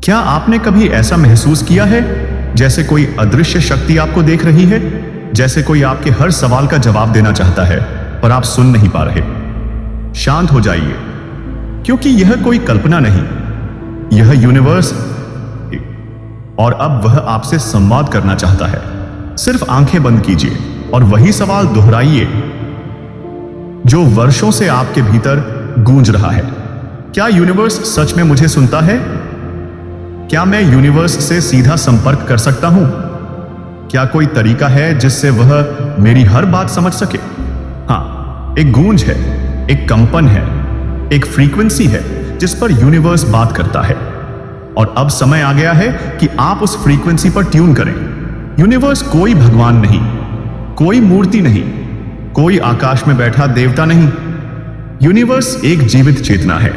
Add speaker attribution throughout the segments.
Speaker 1: क्या आपने कभी ऐसा महसूस किया है जैसे कोई अदृश्य शक्ति आपको देख रही है, जैसे कोई आपके हर सवाल का जवाब देना चाहता है पर आप सुन नहीं पा रहे? शांत हो जाइए, क्योंकि यह कोई कल्पना नहीं, यह यूनिवर्स और अब वह आपसे संवाद करना चाहता है। सिर्फ आंखें बंद कीजिए और वही सवाल दोहराइए जो वर्षों से आपके भीतर गूंज रहा है। क्या यूनिवर्स सच में मुझे सुनता है? क्या मैं यूनिवर्स से सीधा संपर्क कर सकता हूं? क्या कोई तरीका है जिससे वह मेरी हर बात समझ सके? हाँ, एक गूंज है, एक कंपन है, एक फ्रीक्वेंसी है जिस पर यूनिवर्स बात करता है। और अब समय आ गया है कि आप उस फ्रीक्वेंसी पर ट्यून करें। यूनिवर्स कोई भगवान नहीं, कोई मूर्ति नहीं, कोई आकाश में बैठा देवता नहीं। यूनिवर्स एक जीवित चेतना है।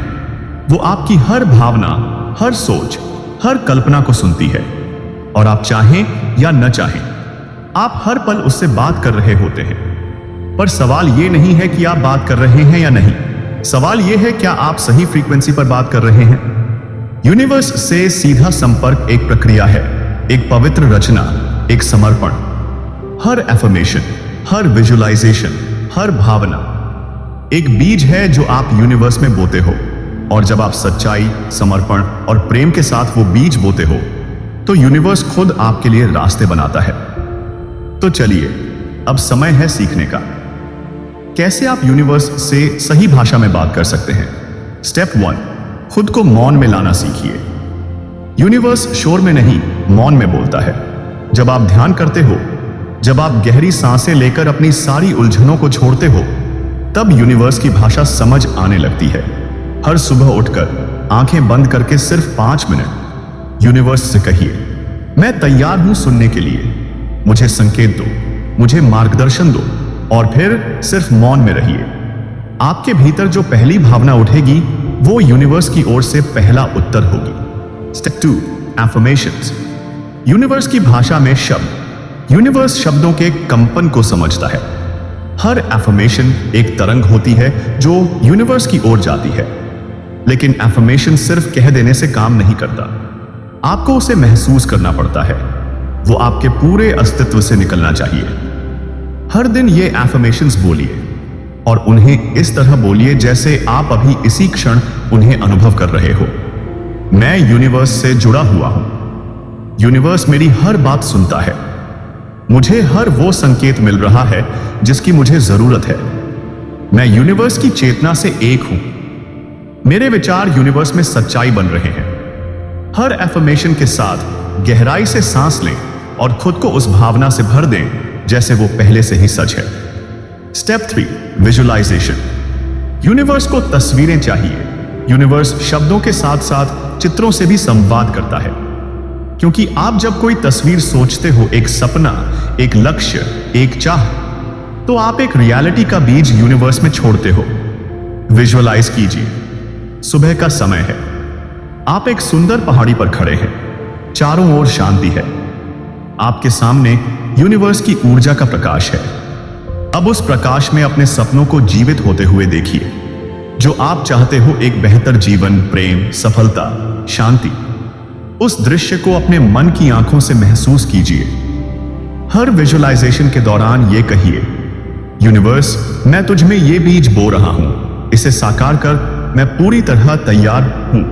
Speaker 1: वो आपकी हर भावना, हर सोच, हर कल्पना को सुनती है। और आप चाहें या न चाहें, आप हर पल उससे बात कर रहे होते हैं। पर सवाल यह नहीं है कि आप बात कर रहे हैं या नहीं, सवाल यह है क्या आप सही फ्रीक्वेंसी पर बात कर रहे हैं। यूनिवर्स से सीधा संपर्क एक प्रक्रिया है, एक पवित्र रचना, एक समर्पण। हर एफर्मेशन, हर विजुअलाइजेशन, हर भावना एक बीज है जो आप यूनिवर्स में बोते हो। और जब आप सच्चाई, समर्पण और प्रेम के साथ वो बीज बोते हो तो यूनिवर्स खुद आपके लिए रास्ते बनाता है। तो चलिए, अब समय है सीखने का। कैसे आप यूनिवर्स से सही भाषा में बात कर सकते हैं। स्टेप 1, खुद को मौन में लाना सीखिए। यूनिवर्स शोर में नहीं, मौन में बोलता है। जब आप ध्यान करते हो, जब आप गहरी सांसें लेकर अपनी सारी उलझनों को छोड़ते हो, तब यूनिवर्स की भाषा समझ आने लगती है। हर सुबह उठकर आंखें बंद करके सिर्फ 5 मिनट यूनिवर्स से कहिए, मैं तैयार हूं सुनने के लिए, मुझे संकेत दो, मुझे मार्गदर्शन दो। और फिर सिर्फ मौन में रहिए। आपके भीतर जो पहली भावना उठेगी वो यूनिवर्स की ओर से पहला उत्तर होगी। Step 2, affirmations. यूनिवर्स की भाषा में शब्द। यूनिवर्स शब्दों के कंपन को समझता है। हर एफर्मेशन एक तरंग होती है जो यूनिवर्स की ओर जाती है। लेकिन एफर्मेशन सिर्फ कह देने से काम नहीं करता, आपको उसे महसूस करना पड़ता है। वो आपके पूरे अस्तित्व से निकलना चाहिए। हर दिन ये एफर्मेशंस बोलिए और उन्हें इस तरह बोलिए जैसे आप अभी इसी क्षण उन्हें अनुभव कर रहे हो। मैं यूनिवर्स से जुड़ा हुआ हूं। यूनिवर्स मेरी हर बात सुनता है। मुझे हर वो संकेत मिल रहा है जिसकी मुझे जरूरत है। मैं यूनिवर्स की चेतना से एक हूं। मेरे विचार यूनिवर्स में सच्चाई बन रहे हैं। हर एफर्मेशन के साथ गहराई से सांस लें और खुद को उस भावना से भर दें जैसे वो पहले से ही सच है। Step 3, visualisation. यूनिवर्स को तस्वीरें चाहिए। यूनिवर्स शब्दों के साथ साथ चित्रों से भी संवाद करता है, क्योंकि आप जब कोई तस्वीर सोचते हो, एक सपना, एक लक्ष्य, एक चाह, तो आप एक रियलिटी का बीज यूनिवर्स में छोड़ते हो। विजुअलाइज कीजिए, सुबह का समय है, आप एक सुंदर पहाड़ी पर खड़े हैं, चारों ओर शांति है, आपके सामने यूनिवर्स की ऊर्जा का प्रकाश है। अब उस प्रकाश में अपने सपनों को जीवित होते हुए देखिए। जो आप चाहते हो, एक बेहतर जीवन, प्रेम, सफलता, शांति, उस दृश्य को अपने मन की आंखों से महसूस कीजिए। हर विजुअलाइजेशन के दौरान ये कहिए, यूनिवर्स, मैं तुझ में ये बीज बो रहा हूं, इसे साकार कर, मैं पूरी तरह तैयार हूं।